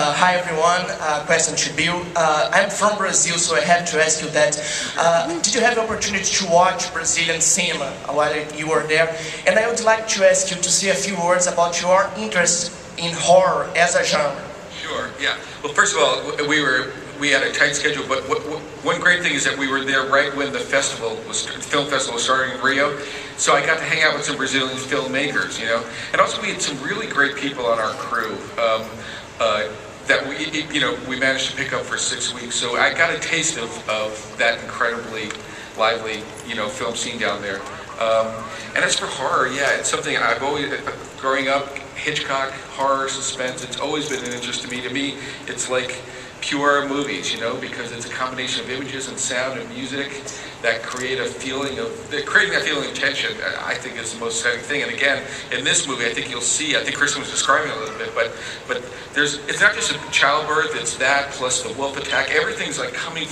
Hi everyone, question to Bill. I'm from Brazil, so I have to ask you that. Did you have the opportunity to watch Brazilian cinema while you were there? And I would like to ask you to say a few words about your interest in horror as a genre. Sure, yeah. Well, first of all, we had a tight schedule, but one great thing is that we were there right when the film festival was starting in Rio. So I got to hang out with some Brazilian filmmakers, you know. And also we had some really great people on our crew that we managed to pick up for 6 weeks. So I got a taste of that incredibly lively, film scene down there. And as for horror, yeah, it's something I've always, growing up, Hitchcock, horror, suspense, it's always been an interest to me. To me, it's like pure movies, because it's a combination of images and sound and music that create a feeling creating that feeling of tension, I think is the most exciting thing. And again, in this movie, I think you'll see, I think Kristen was describing it a little bit, but it's not just a childbirth, it's that plus the wolf attack. Everything's like coming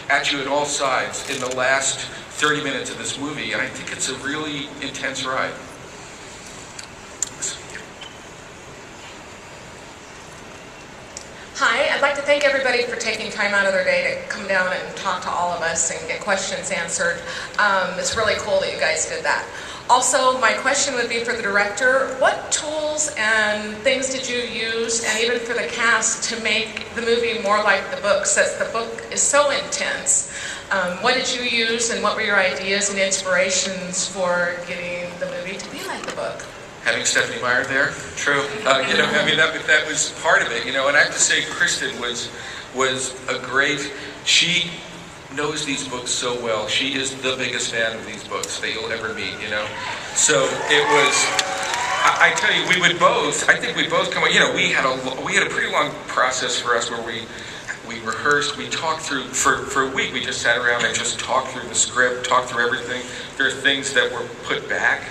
at you at all sides in the last 30 minutes of this movie, and I think it's a really intense ride. Hi, I'd like to thank everybody for taking time out of their day to come down and talk to all of us and get questions answered. It's really cool that you guys did that. Also, my question would be for the director, what tools and things did you use, and even for the cast, to make the movie more like the book, since the book is so intense? What did you use, and what were your ideas and inspirations for getting the movie to be like the book? Having Stephanie Meyer there, true. That was part of it, and I have to say, Kristen was a great. She knows these books so well. She is the biggest fan of these books that you'll ever meet, So it was. I tell you, I think we both come. We had a pretty long process for us where we rehearsed, we talked through, for a week we just sat around and just talked through the script, talked through everything. There are things that were put back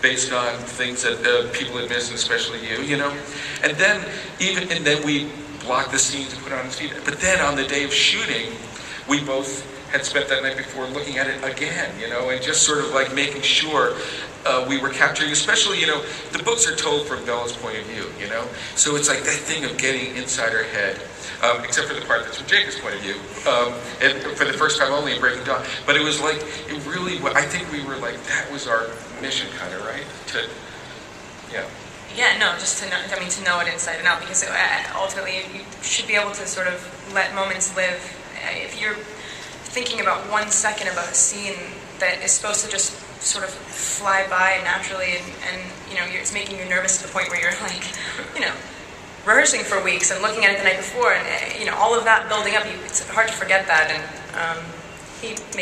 based on things that people had missed, especially you, And then we blocked the scenes and put it on his feet. But then on the day of shooting, we both had spent that night before looking at it again, and just sort of like making sure we were capturing, especially, the books are told from Bella's point of view, So it's like that thing of getting inside her head. Except for the part that's from Jacob's point of view, and for the first time only in Breaking Dawn. But it was like, I think we were like, that was our mission, kind of, right? Yeah, no, just to know it inside and out, because ultimately you should be able to sort of let moments live. If you're thinking about 1 second about a scene that is supposed to just sort of fly by naturally, and it's making you nervous to the point where you're like, rehearsing for weeks and looking at it the night before, and all of that building up, it's hard to forget that, and he made